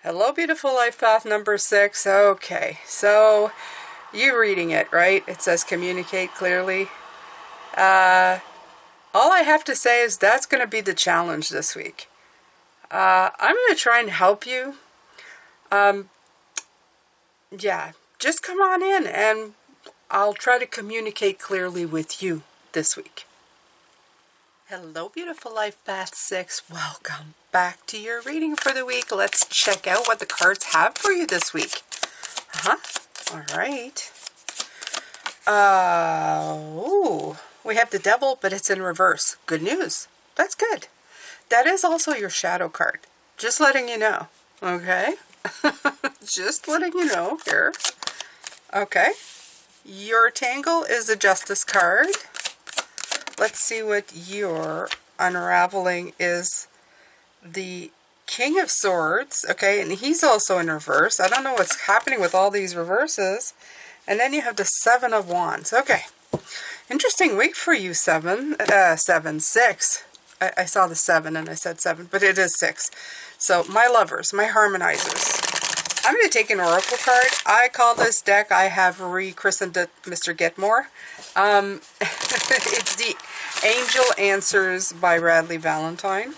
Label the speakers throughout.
Speaker 1: Hello, beautiful life path number 6. Okay, so you're reading it, right? It says communicate clearly. All I have to say is that's going to be the challenge this week. I'm going to try and help you. Yeah, just come on in and I'll try to communicate clearly with you this week. Hello, beautiful life path 6. Welcome back to your reading for the week. Let's check out what the cards have for you this week. All right. Ooh, we have the devil, but it's in reverse. Good news. That's good. That is also your shadow card. Just letting you know. Okay? Just letting you know here. Okay. Your tangle is the justice card. Let's see what your unraveling is. The King of Swords. Okay, and he's also in reverse. I don't know what's happening with all these reverses. And then you have the Seven of Wands. Okay. Interesting week for you, 6. I saw the 7 and I said 7, but it is 6. So, my lovers, my harmonizers. I'm going to take an oracle card. I call this deck, I have rechristened it Mr. Getmore. It's the Angel Answers by Radley Valentine.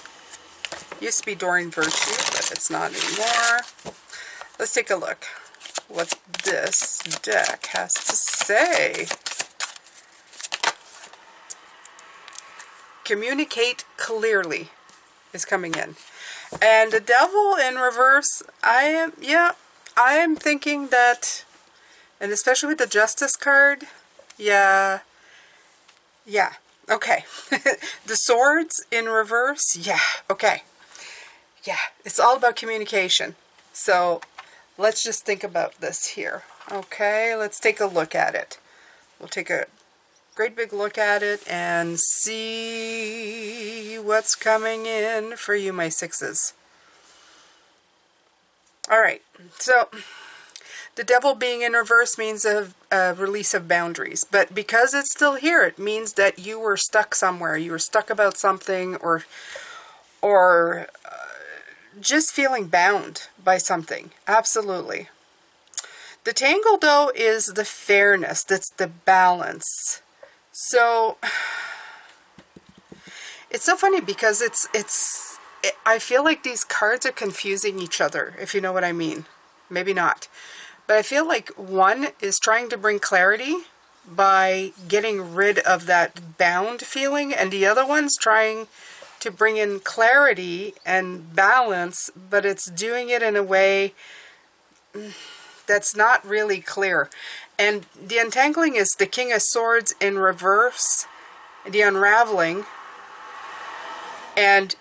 Speaker 1: Used to be Doreen Virtue, but it's not anymore. Let's take a look what this deck has to say. Communicate clearly is coming in. And the devil in reverse, I am thinking that, and especially with the justice card, yeah, okay. The swords in reverse, okay. Yeah, it's all about communication. So let's just think about this here. Okay, let's take a look at it. We'll take a great big look at it and see what's coming in for you, my 6s. Alright, so the devil being in reverse means a release of boundaries. But because it's still here, it means that you were stuck somewhere. You were stuck about something or just feeling bound by something. Absolutely. The tangle, though, is the fairness. That's the balance. So, it's so funny because I feel like these cards are confusing each other, if you know what I mean. Maybe not. But I feel like one is trying to bring clarity by getting rid of that bound feeling, and the other one's trying to bring in clarity and balance, but it's doing it in a way that's not really clear. And the untangling is the King of Swords in reverse, the unraveling, and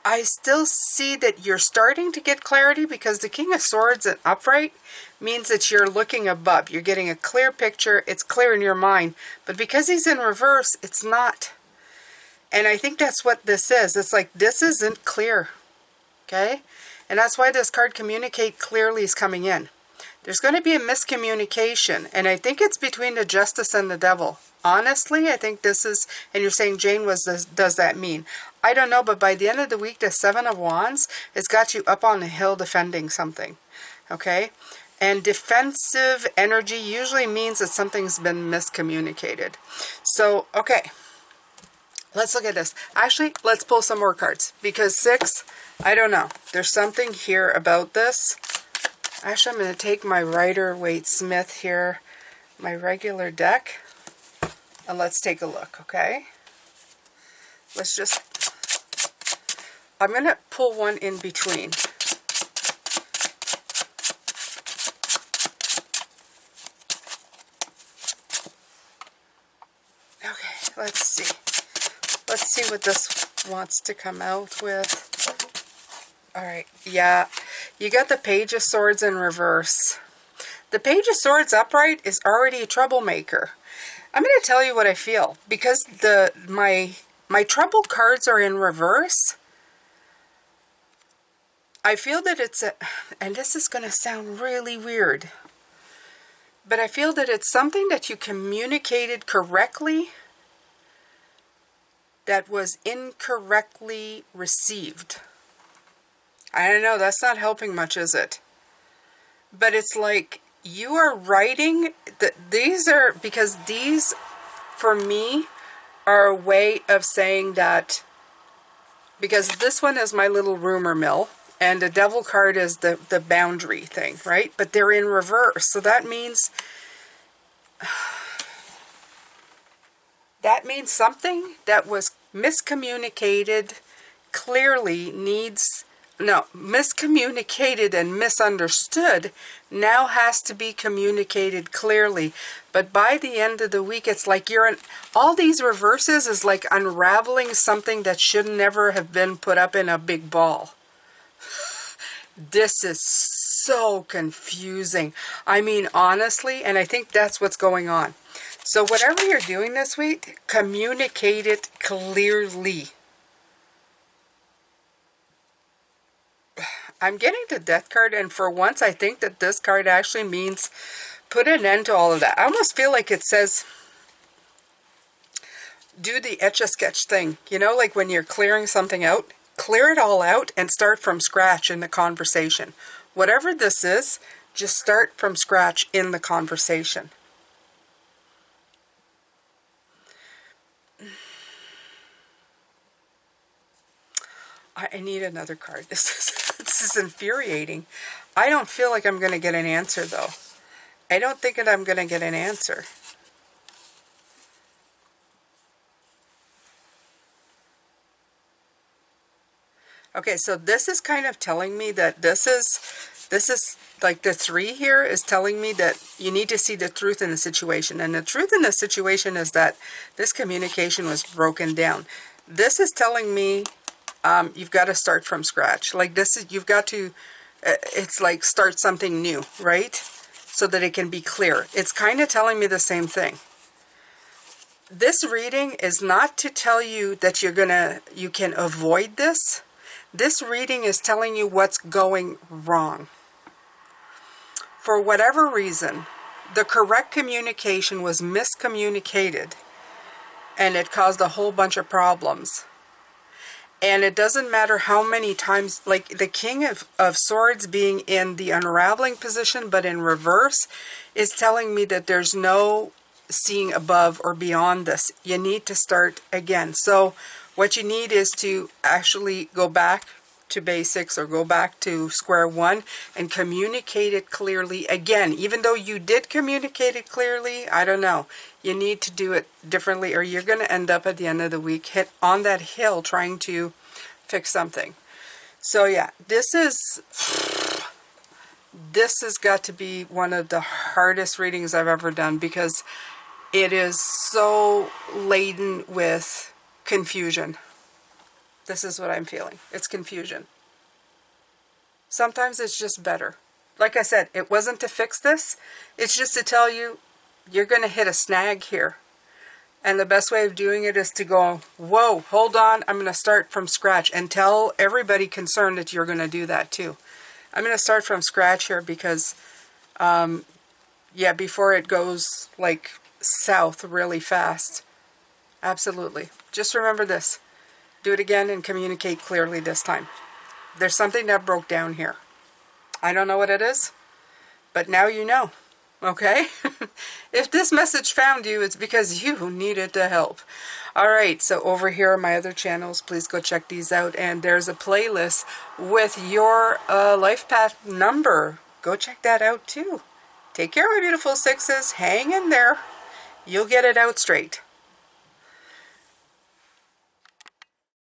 Speaker 1: I still see that you're starting to get clarity because the King of Swords in upright means that you're looking above. You're getting a clear picture. It's clear in your mind. But because he's in reverse, it's not. And I think that's what this is. It's like, this isn't clear. Okay? And that's why this card communicate clearly is coming in. There's going to be a miscommunication. And I think it's between the Justice and the Devil. Honestly, I think this is, and you're saying, Jane, does that mean? I don't know, but by the end of the week, the Seven of Wands has got you up on the hill defending something. Okay? And defensive energy usually means that something's been miscommunicated. So, okay. Let's look at this. Actually, let's pull some more cards. Because 6, I don't know. There's something here about this. Actually, I'm going to take my Rider-Waite-Smith here, my regular deck. And let's take a look, okay? Let's just... I'm going to pull one in between. Okay, let's see. Let's see what this wants to come out with. Alright, yeah. You got the Page of Swords in reverse. The Page of Swords upright is already a troublemaker. I'm going to tell you what I feel. Because my trouble cards are in reverse, I feel that it's and this is going to sound really weird, but I feel that it's something that you communicated correctly that was incorrectly received. I don't know, that's not helping much, is it? But it's like you are writing, these are, because these, for me, are a way of saying that, because this one is my little rumor mill, and the devil card is the boundary thing, right? But they're in reverse, so that means something that was miscommunicated clearly needs, no, miscommunicated and misunderstood now has to be communicated clearly. But by the end of the week, it's like you're in, all these reverses is like unraveling something that should never have been put up in a big ball. This is so confusing. I mean, honestly, and I think that's what's going on. So whatever you're doing this week, communicate it clearly. I'm getting the death card, and for once I think that this card actually means put an end to all of that. I almost feel like it says do the Etch-a-Sketch thing. You know, like when you're clearing something out, clear it all out and start from scratch in the conversation. Whatever this is, just start from scratch in the conversation. I need another card. This is infuriating. I don't feel like I'm going to get an answer, though. I don't think that I'm going to get an answer. Okay, so this is kind of telling me that this is like the 3 here is telling me that you need to see the truth in the situation. And the truth in the situation is that this communication was broken down. This is telling me you've got to start from scratch. Like this is, you've got to, it's like start something new, right? So that it can be clear. It's kind of telling me the same thing. This reading is not to tell you that you can avoid this. This reading is telling you what's going wrong. For whatever reason, the correct communication was miscommunicated, and it caused a whole bunch of problems. And it doesn't matter how many times, like the King of Swords being in the unraveling position, but in reverse, is telling me that there's no seeing above or beyond this. You need to start again. So what you need is to actually go back to basics or go back to square one and communicate it clearly again. Even though you did communicate it clearly, I don't know. You need to do it differently, or you're going to end up at the end of the week hit on that hill trying to fix something. So yeah, this has got to be one of the hardest readings I've ever done, because it is so laden with confusion. This is what I'm feeling. It's confusion. Sometimes it's just better. Like I said, it wasn't to fix this. It's just to tell you, you're going to hit a snag here. And the best way of doing it is to go, whoa, hold on, I'm going to start from scratch. And tell everybody concerned that you're going to do that too. I'm going to start from scratch here because, yeah, before it goes like south really fast. Absolutely. Just remember this. Do it again and communicate clearly this time. There's something that broke down here. I don't know what it is, but now you know. Okay? If this message found you, it's because you needed the help. Alright, so over here are my other channels. Please go check these out. And there's a playlist with your life path number. Go check that out too. Take care, my beautiful sixes. Hang in there. You'll get it out straight.